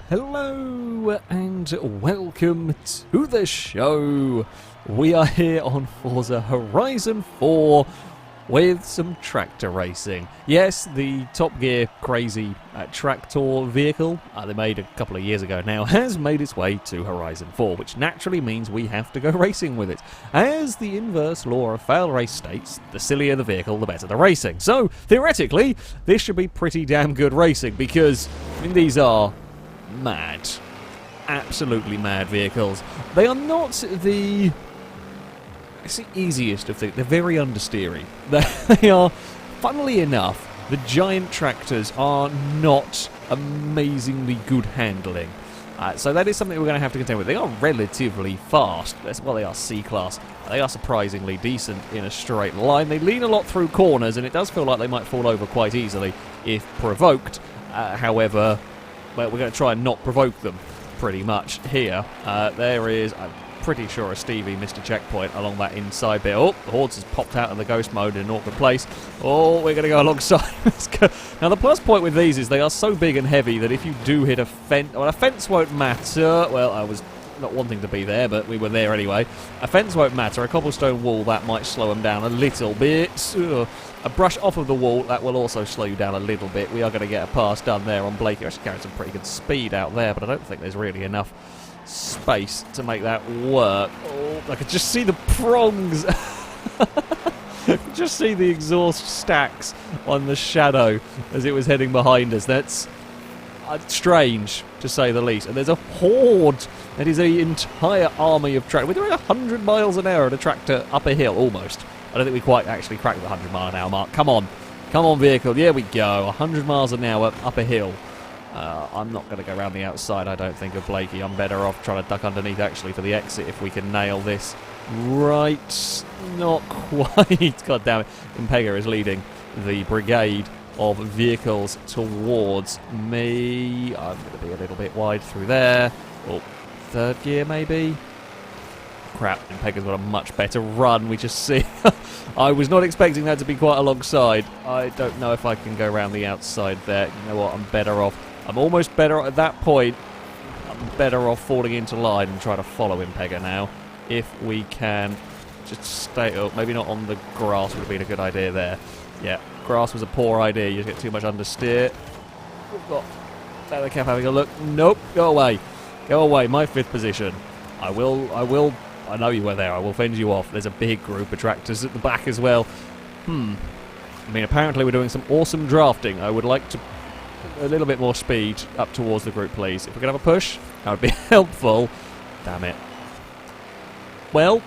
Hello and welcome to the show. We are here on Forza Horizon 4 with some tractor racing. Yes, the Top Gear crazy Track-Tor vehicle they made a couple of years ago now has made its way to Horizon 4, which naturally means we have to go racing with it. As the inverse law of FailRace states, the sillier the vehicle, the better the racing. So, theoretically, this should be pretty damn good racing because, I mean, these are mad. Absolutely mad vehicles. They are not the... it's the easiest of things. They're very understeery. They are, funnily enough, the giant tractors are not amazingly good handling. So that is something we're going to have to contend with. They are relatively fast. Well, they are C-Class. They are surprisingly decent in a straight line. They lean a lot through corners, and it does feel like they might fall over quite easily if provoked. However, well, we're going to try and not provoke them, pretty much, here. There is... I'm pretty sure a Stevie missed a checkpoint along that inside bit. Oh, the Hordes has popped out of the ghost mode in an awkward place. Oh, we're going to go alongside. Let's go. Now, the plus point with these is they are so big and heavy that if you do hit a fence... well, a fence won't matter. Well, I was not wanting to be there, but we were there anyway. A fence won't matter. A cobblestone wall, that might slow them down a little bit. Ugh. A brush off of the wall, that will also slow you down a little bit. We are going to get a pass done there on Blakey. Actually carrying some pretty good speed out there, but I don't think there's really enough space to make that work. Oh, I could just see the prongs. Just see the exhaust stacks on the shadow as it was heading behind us. That's strange, to say the least. And there's a horde. That is an entire army of tractors. We're doing 100 miles an hour at a tractor up a hill, almost. I don't think we quite actually cracked the 100 mile an hour mark. Come on. Come on, vehicle. There we go. 100 miles an hour up a hill. I'm not going to go around the outside, I don't think, of Blakey. I'm better off trying to duck underneath, actually, for the exit if we can nail this. Right. Not quite. God damn it. Impega is leading the brigade of vehicles towards me. I'm going to be a little bit wide through there. Oh, third gear, maybe? Crap, Impega's got a much better run. We just see... I was not expecting that to be quite alongside. I don't know if I can go around the outside there. You know what? I'm better off. I'm almost better at that point. I'm better off falling into line and trying to follow Impega now. If we can just stay up. Maybe not on the grass would have been a good idea there. Yeah, grass was a poor idea. You get too much understeer. We've got Leather Cap having a look. Nope, go away. Go away. My fifth position. I will... I know you were there. I will fend you off. There's a big group of tractors at the back as well. I mean, apparently we're doing some awesome drafting. I would like to... a little bit more speed up towards the group, please. If we could have a push, that would be helpful. Damn it. Well,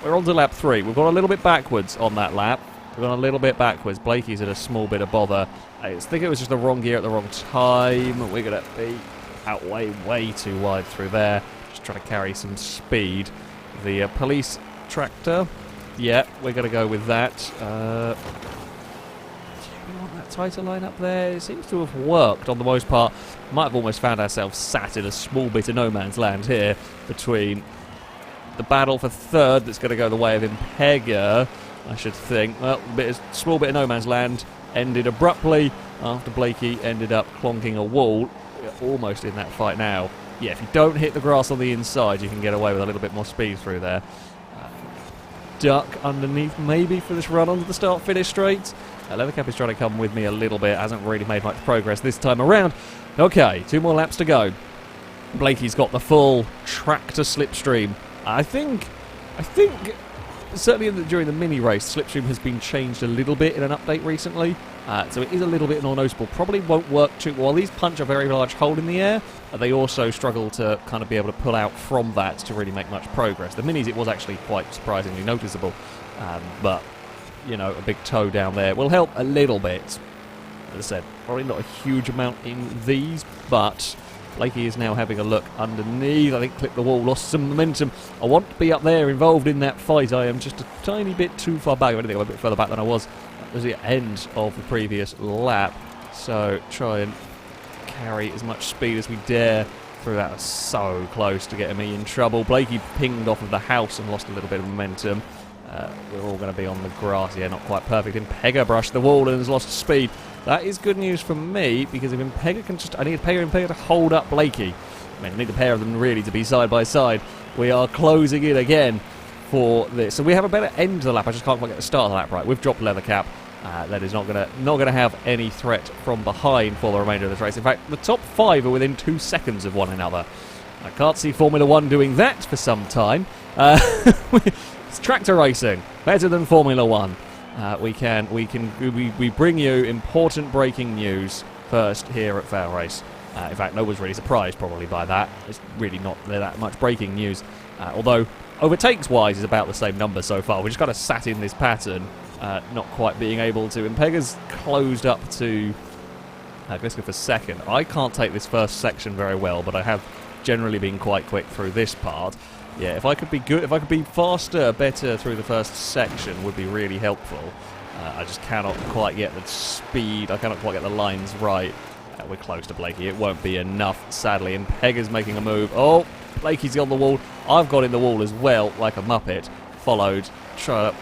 we're on to lap 3. We've gone a little bit backwards on that lap. We've gone a little bit backwards. Blakey's at a small bit of bother. I think it was just the wrong gear at the wrong time. We're going to be out way too wide through there. Just trying to carry some speed. The police tractor. Yeah, we're going to go with that. Do we want that tighter line up there? It seems to have worked on the most part. Might have almost found ourselves sat in a small bit of no man's land here between the battle for third that's going to go the way of Impega, I should think. Well, small bit of no man's land ended abruptly after Blakey ended up clonking a wall. We're almost in that fight now. Yeah, if you don't hit the grass on the inside, you can get away with a little bit more speed through there. Duck underneath, maybe, for this run onto the start-finish straight. Leathercap is trying to come with me a little bit. Hasn't really made much progress this time around. Okay, 2 more laps to go. Blakey's got the full tractor slipstream. I think certainly during the mini-race, slipstream has been changed a little bit in an update recently. So it is a little bit more noticeable. Probably won't work too well. These punch a very large hole in the air. They also struggle to kind of be able to pull out from that to really make much progress. The minis, it was actually quite surprisingly noticeable. But, you know, a big toe down there will help a little bit. As I said, probably not a huge amount in these, but Blakey is now having a look underneath. I think clipped the wall, lost some momentum. I want to be up there involved in that fight. I am just a tiny bit too far back. I think I'm a bit further back than I was at the end of the previous lap. So try and carry as much speed as we dare through that. So close to getting me in trouble. Blakey pinged off of the house and lost a little bit of momentum. We're all going to be on the grass. Yeah, not quite perfect. Impega brushed the wall and has lost speed. That is good news for me, because if Impega can just... I need Impega to hold up Blakey. I mean, I need the pair of them really to be side by side. We are closing in again for this. So we have a better end to the lap. I just can't quite get the start of the lap right. We've dropped leather cap. That is not gonna have any threat from behind for the remainder of this race. In fact, the top 5 are within 2 seconds of one another. I can't see Formula 1 doing that for some time. It's tractor racing, better than Formula 1. We bring you important breaking news first here at FailRace. In fact, no one's really surprised probably by that. It's really not that much breaking news. Although overtakes-wise is about the same number so far. We just kind of sat in this pattern, not quite being able to. Impega's closed up to... let's go for second. I can't take this first section very well, but I have generally been quite quick through this part. Yeah, if I could be good, if I could be faster, better through the first section would be really helpful. I just cannot quite get the speed, I cannot quite get the lines right. We're close to Blakey, it won't be enough, sadly. And Pega's making a move. Oh, Blakey's on the wall. I've got in the wall as well, like a muppet. Followed, trying to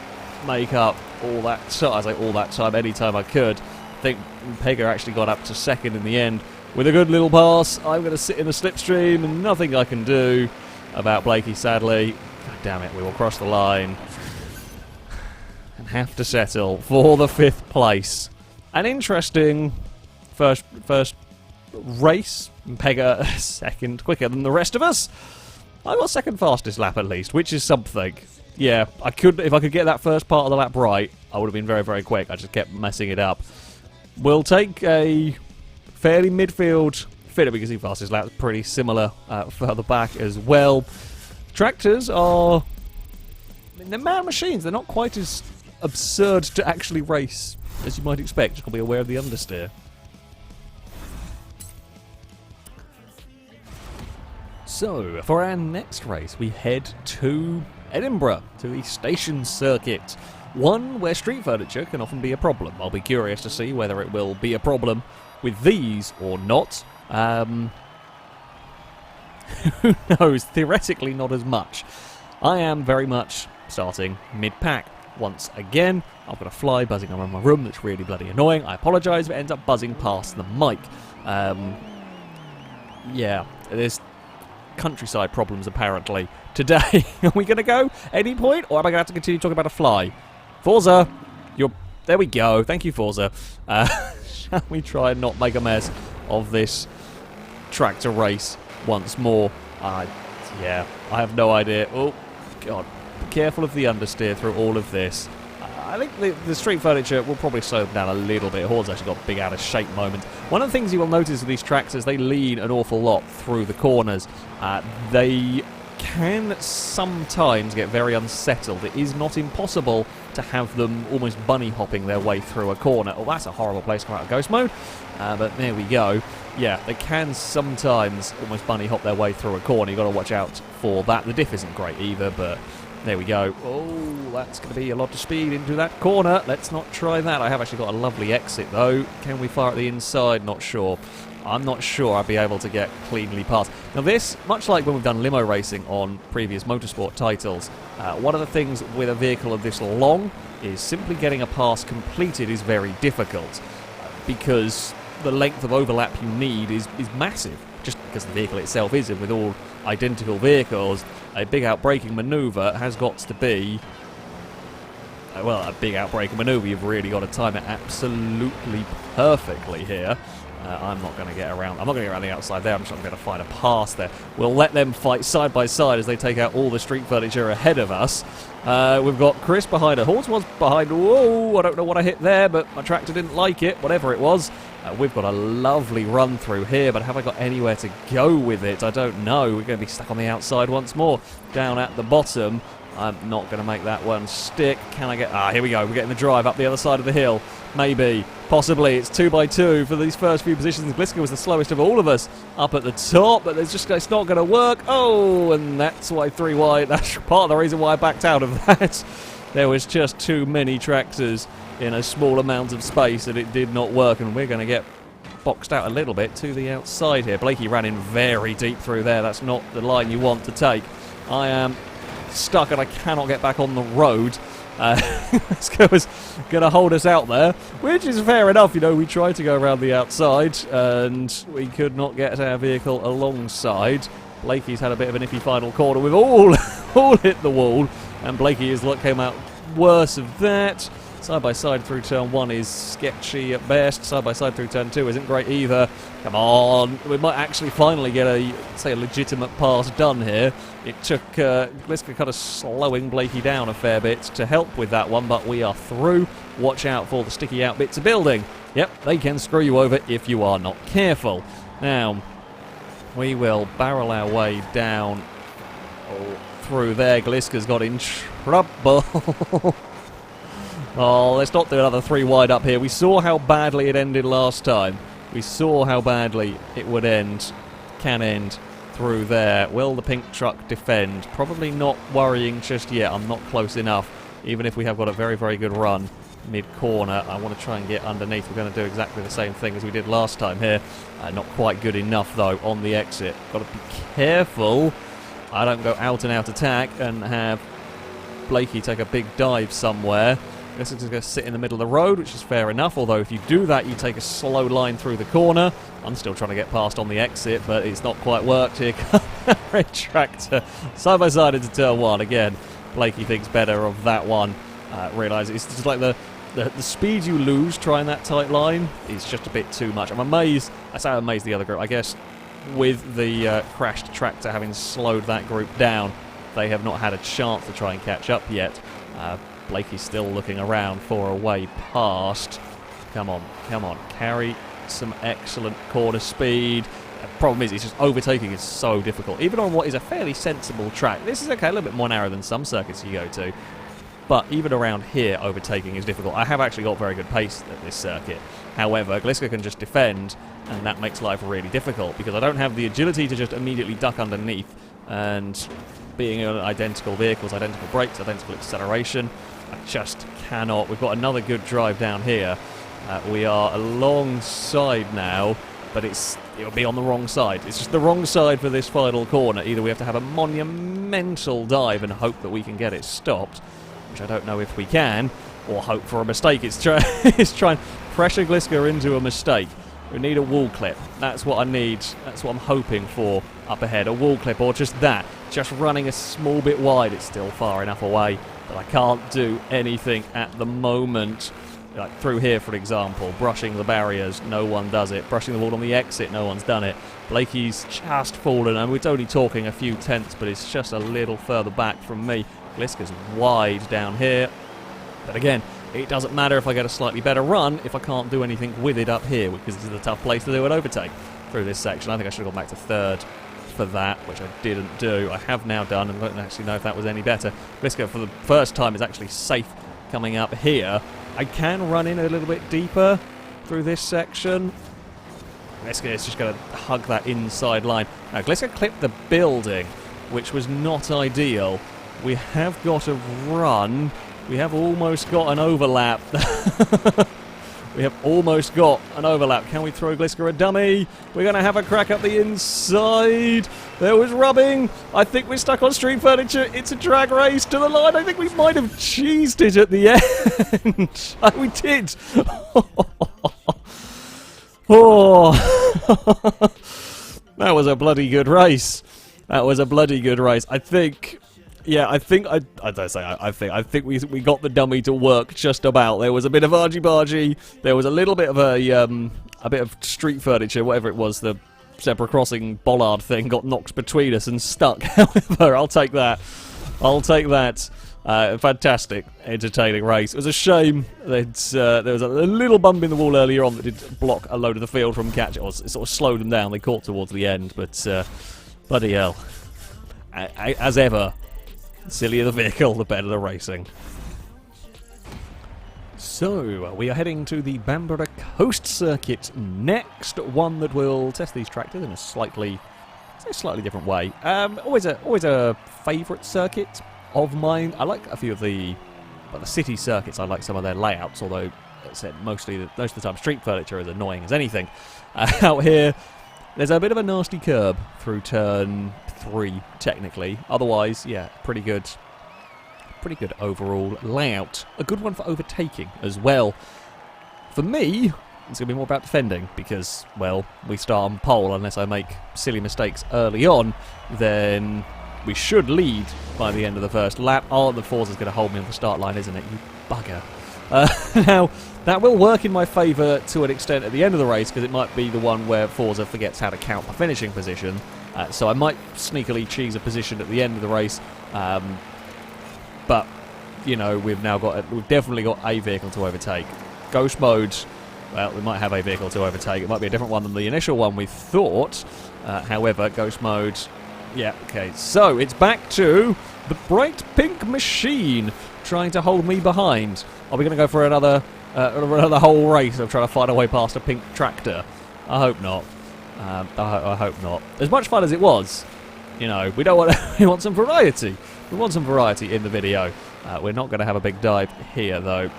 make up all that time. I say all that time, any time I could. I think Pega actually got up to second in the end. With a good little pass, I'm going to sit in a slipstream and nothing I can do about Blakey, sadly. God damn it, we will cross the line and have to settle for the 5th place. An interesting first race. Pega second, quicker than the rest of us. I got second fastest lap at least, which is something. Yeah, if I could get that first part of the lap right, I would have been very, very quick. I just kept messing it up. We'll take a fairly midfield fitter because the fastest lap is pretty similar further back as well. Tractors are... I mean, they're man machines. They're not quite as absurd to actually race as you might expect. Just got to be aware of the understeer. So, for our next race, we head to Edinburgh, to the station circuit. One where street furniture can often be a problem. I'll be curious to see whether it will be a problem with these or not. Who knows? Theoretically, not as much. I am very much starting mid-pack. Once again, I've got a fly buzzing around my room that's really bloody annoying. I apologise if it ends up buzzing past the mic. Yeah, there's countryside problems apparently today. Are we going to go any point, or am I going to have to continue talking about a fly? Forza, there we go. Thank you, Forza. Shall we try and not make a mess of this tractor race once more? Yeah, I have no idea. Oh, God. Be careful of the understeer through all of this. I think the street furniture will probably slow them down a little bit. Horde's actually got a big out of shape moment. One of the things you will notice with these tractors, they lean an awful lot through the corners. They can sometimes get very unsettled. It is not impossible to have them almost bunny hopping their way through a corner. Oh, that's a horrible place to come out of ghost mode. But there we go. Yeah, they can sometimes almost bunny hop their way through a corner. You've got to watch out for that. The diff isn't great either, but there we go. Oh, that's going to be a lot of speed into that corner. Let's not try that. I have actually got a lovely exit, though. Can we fire at the inside? Not sure. I'm not sure I'll be able to get cleanly past. Now this, much like when we've done limo racing on previous motorsport titles, one of the things with a vehicle of this long is simply getting a pass completed is very difficult because the length of overlap you need is massive, just because the vehicle itself is, and with all identical vehicles, a big outbraking manoeuvre has got to be... well, a big outbraking manoeuvre, you've really got to time it absolutely perfectly here. I'm not going to get around. I'm not going to get around the outside there. I'm just not going to find a pass there. We'll let them fight side by side as they take out all the street furniture ahead of us. We've got Chris behind her. Horse was behind. Whoa! I don't know what I hit there, but my tractor didn't like it. Whatever it was. We've got a lovely run through here, but have I got anywhere to go with it? I don't know. We're going to be stuck on the outside once more. Down at the bottom. I'm not going to make that one stick. Can I get... here we go. We're getting the drive up the other side of the hill. Maybe. Possibly. It's 2x2 for these first few positions. Gliska was the slowest of all of us up at the top, but there's just it's not going to work. Oh, and that's why 3 wide. That's part of the reason why I backed out of that. There was just too many tractors in a small amount of space, and it did not work, and we're going to get boxed out a little bit to the outside here. Blakey ran in very deep through there. That's not the line you want to take. I am stuck and I cannot get back on the road. Gliska was going to hold us out there, which is fair enough. You know, we tried to go around the outside, and we could not get our vehicle alongside. Blakey's had a bit of an iffy final corner. We've all hit the wall, and Blakey is what came out worse of that. Side by side through turn 1 is sketchy at best. Side by side through turn 2 isn't great either. Come on, we might actually finally get a legitimate pass done here. It took Gliska kind of slowing Blakey down a fair bit to help with that one, but we are through. Watch out for the sticky out bits of building. Yep, they can screw you over if you are not careful. Now, we will barrel our way down through there. Gliska's got in trouble. Oh, let's not do another 3 wide up here. We saw how badly it ended last time. We saw how badly it would end, can end, through there. Will the pink truck defend? Probably not worrying just yet. I'm not close enough. Even if we have got a very, very good run mid-corner, I want to try and get underneath. We're going to do exactly the same thing as we did last time here. Not quite good enough, though, on the exit. Got to be careful I don't go out and out attack and have Blakey take a big dive somewhere. This is going to sit in the middle of the road, which is fair enough, although if you do that, you take a slow line through the corner. I'm still trying to get past on the exit, but it's not quite worked here. Red tractor, side by side into turn 1. Again, Blakey thinks better of that one. Realise it's just like the speed you lose trying that tight line is just a bit too much. I'm amazed. I say I'm amazed the other group. I guess with the crashed tractor having slowed that group down, they have not had a chance to try and catch up yet. Blakey's still looking around for a way past. Come on, come on. Carry some excellent corner speed. The problem is, it's just overtaking is so difficult. Even on what is a fairly sensible track. This is okay, a little bit more narrow than some circuits you go to. But even around here, overtaking is difficult. I have actually got very good pace at this circuit. However, Gliska can just defend, and that makes life really difficult because I don't have the agility to just immediately duck underneath. And being on identical vehicles, identical brakes, identical acceleration, I just cannot. We've got another good drive down here. We are alongside now, but it'll be on the wrong side. It's just the wrong side for this final corner. Either we have to have a monumental dive and hope that we can get it stopped, which I don't know if we can, or hope for a mistake. It's trying to pressure Gliska into a mistake. We need a wall clip. That's what I need. That's what I'm hoping for up ahead. A wall clip, or just that. Just running a small bit wide. It's still far enough away that I can't do anything at the moment. Like through here, for example, brushing the barriers, no one does it. Brushing the wall on the exit, no one's done it. Blakey's just fallen, and we're only talking a few tenths, but it's just a little further back from me. Gliska's wide down here. But again, it doesn't matter if I get a slightly better run if I can't do anything with it up here, because this is a tough place to do an overtake through this section. I think I should have gone back to third for that, which I didn't do. I have now done, and I don't actually know if that was any better. Gliska, for the first time, is actually safe coming up here. I can run in a little bit deeper through this section. Gliska is just going to hug that inside line. Now, Gliska clipped the building, which was not ideal. We have got a run. We have almost got an overlap. We have almost got an overlap. Can we throw Gliska a dummy? We're going to have a crack up the inside. There was rubbing. I think we're stuck on street furniture. It's a drag race to the line. I think we might have cheesed it at the end. We did. Oh. That was a bloody good race. That was a bloody good race. I think... Yeah, I think we got the dummy to work just about. There was a bit of argy-bargy. There was a little bit of a bit of street furniture, whatever it was. The zebra crossing bollard thing got knocked between us and stuck. However, I'll take that. I'll take that. Fantastic, entertaining race. It was a shame that there was a little bump in the wall earlier on that did block a load of the field from catching. It sort of slowed them down. They caught towards the end, but bloody hell. As ever. The sillier the vehicle, the better the racing. So, we are heading to the Bambara Coast Circuit next, one that will test these tractors in a slightly different way. Always a favourite circuit of mine. I like a few of the city circuits. I like some of their layouts, although most of the time street furniture is annoying as anything. Out here, there's a bit of a nasty curb through turn 3, technically. Otherwise, yeah, pretty good pretty good overall layout. A good one for overtaking as well. For me, it's going to be more about defending because, well, we start on pole. Unless I make silly mistakes early on, then we should lead by the end of the first lap. Oh, the Forza's going to hold me on the start line, isn't it? You bugger. Now, that will work in my favour to an extent at the end of the race because it might be the one where Forza forgets how to count my finishing position. So I might sneakily cheese a position at the end of the race. But, you know, we've definitely got a vehicle to overtake. Ghost mode, well, we might have a vehicle to overtake. It might be a different one than the initial one we thought. However, ghost mode, yeah, okay. So it's back to the bright pink machine trying to hold me behind. Are we going to go for another whole race of trying to find a way past a pink tractor? I hope not. I hope not. As much fun as it was, you know, we want some variety. We want some variety in the video. We're not going to have a big dive here, though.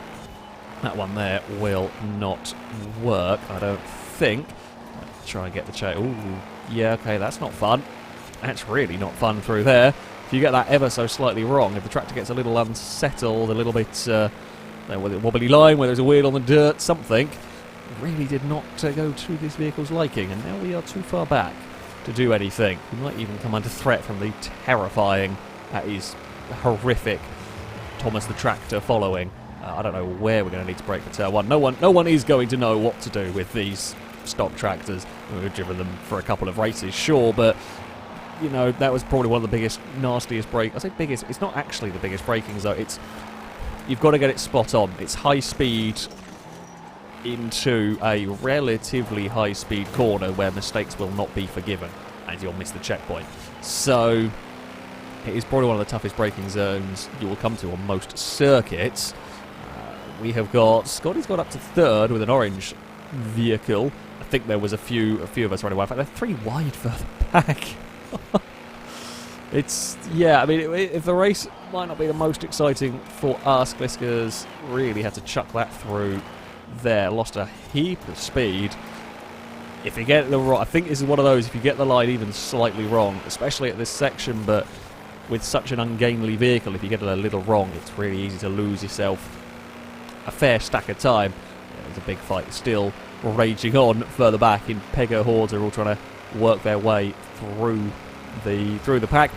That one there will not work, I don't think. Let's try and get the chain. Ooh, yeah, okay, that's not fun. That's really not fun through there. If you get that ever so slightly wrong, if the tractor gets a little unsettled, a little bit with a wobbly line, where there's a wheel on the dirt, something, really did not go to this vehicle's liking, and now we are too far back to do anything. We might even come under threat from the terrifying, that is horrific, Thomas the Tractor following. I don't know where we're going to need to brake for turn one. No one is going to know what to do with these stock tractors. We've driven them for a couple of races, sure, but you know, that was probably one of the biggest, nastiest brake. I say biggest, it's not actually the biggest braking zone. You've got to get it spot on. It's high speed into a relatively high speed corner where mistakes will not be forgiven and you'll miss the checkpoint. So it is probably one of the toughest braking zones you will come to on most circuits. We have got, Scotty's got up to third with an orange vehicle. I think there was a few of us running wide. In fact, they're 3 wide further back. Yeah, I mean, if the race might not be the most exciting for us, Gliska's really had to chuck that through there. Lost a heap of speed. If you get the I think this is one of those, if you get the line even slightly wrong, especially at this section, but with such an ungainly vehicle, if you get it a little wrong, it's really easy to lose yourself a fair stack of time. There's a big fight still raging on further back in Pego hordes are all trying to work their way through the pack.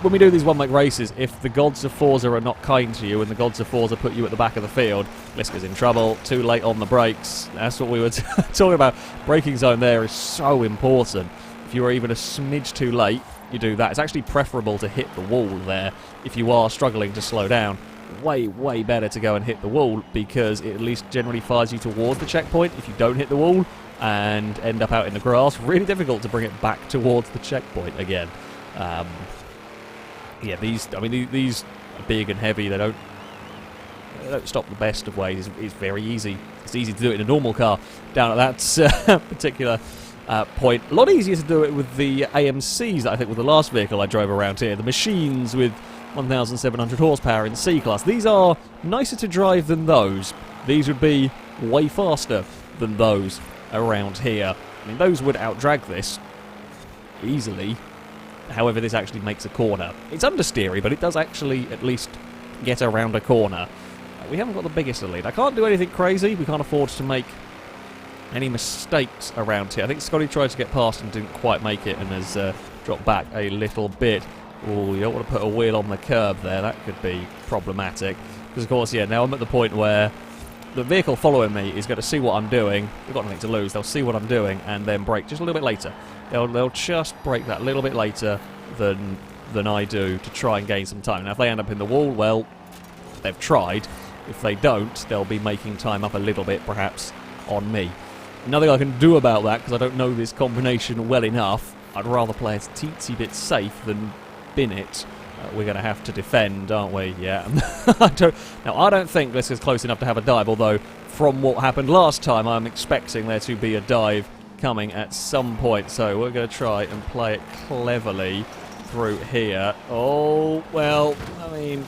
When we do these one-make races, if the gods of Forza are not kind to you and the gods of Forza put you at the back of the field, Liska's in trouble, too late on the brakes. That's what we were talking about. Braking zone there is so important. If you are even a smidge too late, you do that. It's actually preferable to hit the wall there if you are struggling to slow down. Way better to go and hit the wall because it at least generally fires you towards the checkpoint. If you don't hit the wall and end up out in the grass, really difficult to bring it back towards the checkpoint again. Yeah, these are big and heavy. They don't stop the best of ways. It's very easy. It's easy to do it in a normal car down at that particular point. A lot easier to do it with the AMCs that I think was the last vehicle I drove around here. The machines with 1,700 horsepower in C-Class. These are nicer to drive than those. These would be way faster than those around here. I mean, those would outdrag this easily. However, this actually makes a corner. It's understeery, but it does actually at least get around a corner. We haven't got the biggest of lead. I can't do anything crazy. We can't afford to make any mistakes around here. I think Scotty tried to get past and didn't quite make it and has dropped back a little bit. Oh, you don't want to put a wheel on the curb there. That could be problematic. Because, of course, yeah, now I'm at the point where the vehicle following me is going to see what I'm doing. They've got nothing to lose. They'll see what I'm doing and then brake just a little bit later. They'll just brake that little bit later than I do to try and gain some time. Now, if they end up in the wall, well, they've tried. If they don't, they'll be making time up a little bit, perhaps, on me. Nothing I can do about that because I don't know this combination well enough. I'd rather play it a teensy bit safe than bin it. We're going to have to defend, aren't we? Yeah. I don't think this is close enough to have a dive, although from what happened last time, I'm expecting there to be a dive coming at some point. So we're going to try and play it cleverly through here. Oh, well, I mean,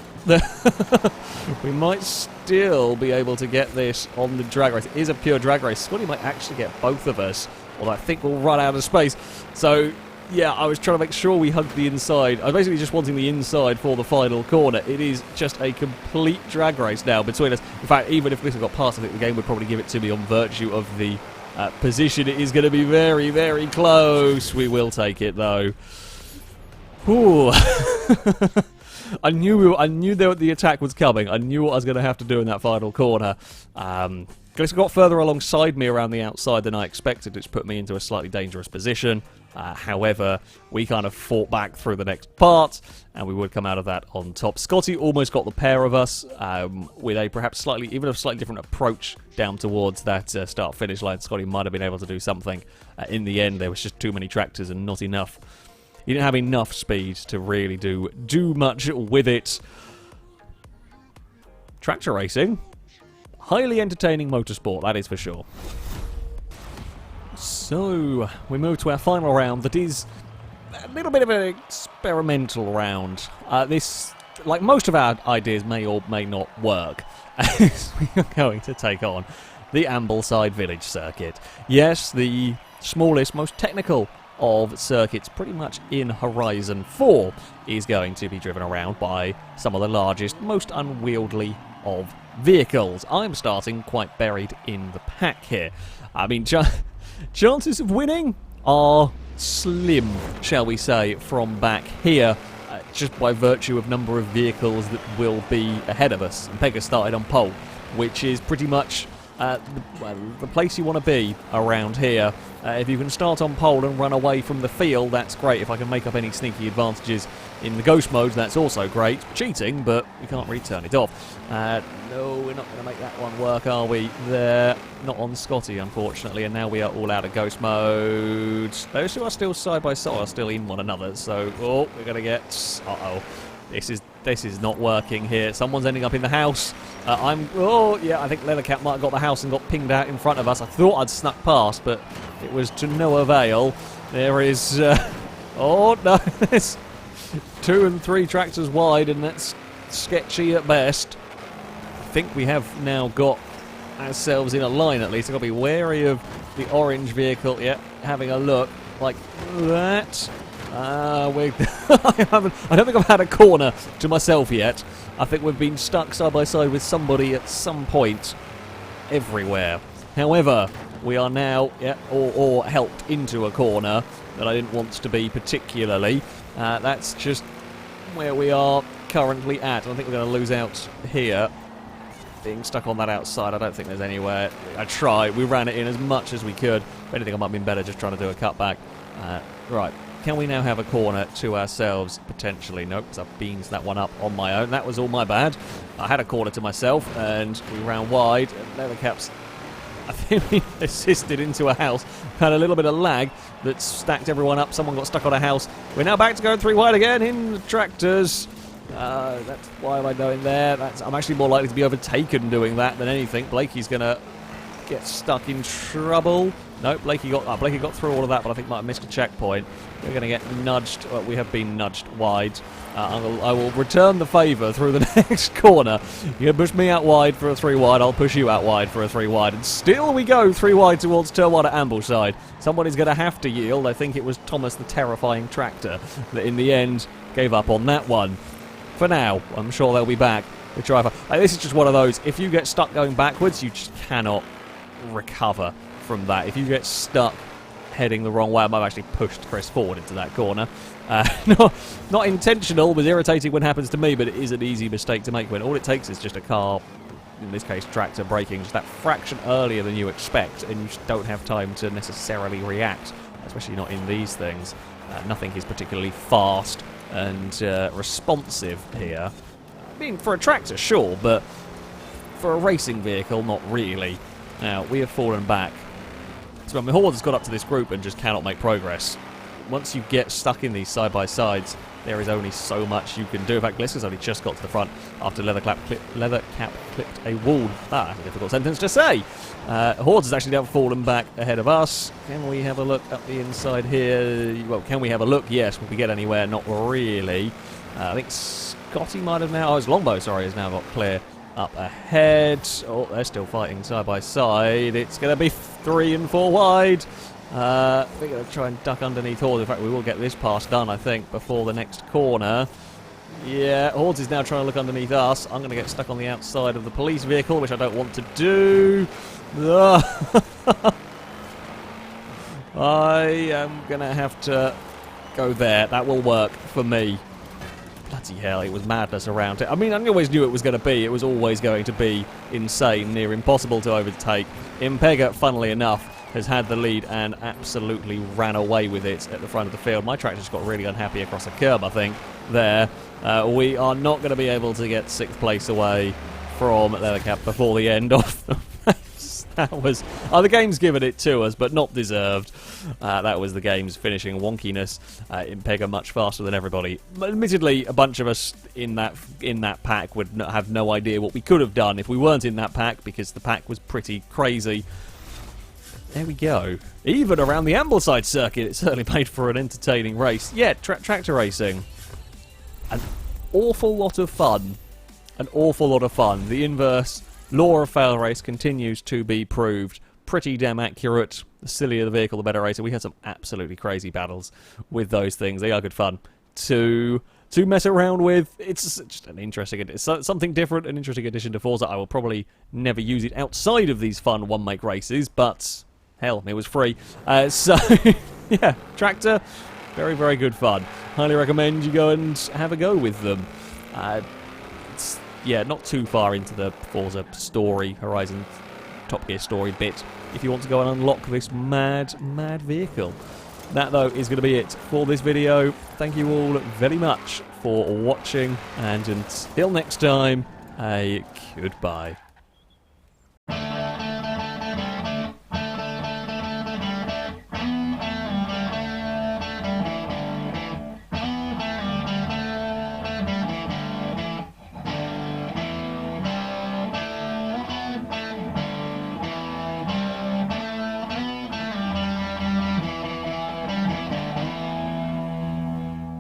we might still be able to get this on the drag race. It is a pure drag race. Scotty might actually get both of us, although I think we'll run out of space. So Yeah, I was trying to make sure we hugged the inside. I was basically just wanting the inside for the final corner. It is just a complete drag race now between us. In fact, even if Glitter got past, I think the game would probably give it to me on virtue of the position. It is going to be very, very close. We will take it, though. Ooh. I knew the attack was coming. I knew what I was going to have to do in that final corner. Glitter got further alongside me around the outside than I expected, which put me into a slightly dangerous position. However, we kind of fought back through the next part, and we would come out of that on top. Scotty almost got the pair of us with a perhaps slightly different approach down towards that start-finish line. Scotty might have been able to do something. In the end, there was just too many tractors and not enough. He didn't have enough speed to really do much with it. Tractor racing, highly entertaining motorsport, that is for sure. So, we move to our final round that is a little bit of an experimental round. This, like most of our ideas, may or may not work. We are going to take on the Ambleside Village circuit. Yes, the smallest, most technical of circuits pretty much in Horizon 4 is going to be driven around by some of the largest, most unwieldy of vehicles. I'm starting quite buried in the pack here. I mean, chances of winning are slim, shall we say, from back here, just by virtue of number of vehicles that will be ahead of us. And Pega started on pole, which is pretty much the place you want to be around here. If you can start on pole and run away from the field, that's great. If I can make up any sneaky advantages in the ghost mode, that's also great. Cheating, but we can't really turn it off. No, we're not going to make that one work, are we? There, not on Scotty, unfortunately, and now we are all out of ghost mode. Those two are still side by side, are still in one another, so, oh, we're going to get, uh-oh. This is not working here. Someone's ending up in the house. Oh, yeah, I think Leathercat might have got the house and got pinged out in front of us. I thought I'd snuck past, but it was to no avail. There is, oh, no, there's 2 and 3 tractors wide, and that's sketchy at best. I think we have now got ourselves in a line, at least. I've got to be wary of the orange vehicle. Yeah, having a look like that. I don't think I've had a corner to myself yet. I think we've been stuck side by side with somebody at some point everywhere. However, we are now, or helped into a corner that I didn't want to be particularly. That's just where we are currently at. I think we're going to lose out here. Being stuck on that outside, I don't think there's anywhere. I tried. We ran it in as much as we could. If anything, I might have been better just trying to do a cutback. Right. Can we now have a corner to ourselves, potentially? Nope, because I've beans that one up on my own. That was all my bad. I had a corner to myself, and we ran wide. Leathercaps, I think we assisted into a house. Had a little bit of lag that stacked everyone up. Someone got stuck on a house. We're now back to going 3 wide again in the tractors. That's why am I going there? I'm actually more likely to be overtaken doing that than anything. Blakey's going to get stuck in trouble. Nope, Blakey got through all of that, but I think might have missed a checkpoint. We're going to get nudged. Well, we have been nudged wide. I will return the favour through the next corner. You push me out wide for a 3 wide, I'll push you out wide for a 3 wide. And still we go 3 wide towards turn 1 at Ambleside. Someone is going to have to yield. I think it was Thomas the Terrifying Tractor that in the end gave up on that one. For now, I'm sure they'll be back with driver. This is just one of those, if you get stuck going backwards, you just cannot recover from that. If you get stuck heading the wrong way, I might have actually pushed Chris forward into that corner. Not intentional, but irritating when it happens to me, but it is an easy mistake to make when all it takes is just a car, in this case tractor, braking just that fraction earlier than you expect, and you just don't have time to necessarily react, especially not in these things. Nothing is particularly fast and responsive here. I mean, for a tractor, sure, but for a racing vehicle, not really. Now, we have fallen back. So my Horde has got up to this group and just cannot make progress. Once you get stuck in these side-by-sides, there is only so much you can do. In fact, Glisker's only just got to the front after Leathercap clipped a wall. That's a difficult sentence to say. Hordes has actually now fallen back ahead of us. Can we have a look up the inside here? Well, can we have a look? Yes. Will we get anywhere? Not really. I think Scotty might have now... Oh, his Longbow, sorry, has now got clear up ahead. Oh, they're still fighting side by side. It's going to be 3 and 4 wide. We're going to try and duck underneath Hordes. In fact, we will get this pass done, I think, before the next corner. Yeah, Hordes is now trying to look underneath us. I'm going to get stuck on the outside of the police vehicle, which I don't want to do. I am going to have to go there. That will work for me. Bloody hell, it was madness around it. I mean, I always knew it was going to be. It was always going to be insane, near impossible to overtake. Impega, funnily enough, has had the lead and absolutely ran away with it at the front of the field. My tractor just got really unhappy across a curb, I think, there. We are not going to be able to get 6th place away from Leathercap before the end of the race. That was... the game's given it to us, but not deserved. That was the game's finishing wonkiness. Impega much faster than everybody. Admittedly, a bunch of us in that pack would have no idea what we could have done if we weren't in that pack, because the pack was pretty crazy. There we go. Even around the Ambleside circuit, it certainly made for an entertaining race. Yeah, tractor racing. An awful lot of fun. An awful lot of fun. The inverse law of FailRace continues to be proved. Pretty damn accurate. The sillier the vehicle, the better racer. We had some absolutely crazy battles with those things. They are good fun to mess around with. It's just an interesting, it's something different, an interesting addition to Forza. I will probably never use it outside of these fun one-make races, but hell, it was free. So, yeah, tractor, very, very good fun. Highly recommend you go and have a go with them. It's, yeah, not too far into the Forza story, Horizon Top Gear story bit, if you want to go and unlock this mad, mad vehicle. That, though, is going to be it for this video. Thank you all very much for watching, and until next time, a goodbye.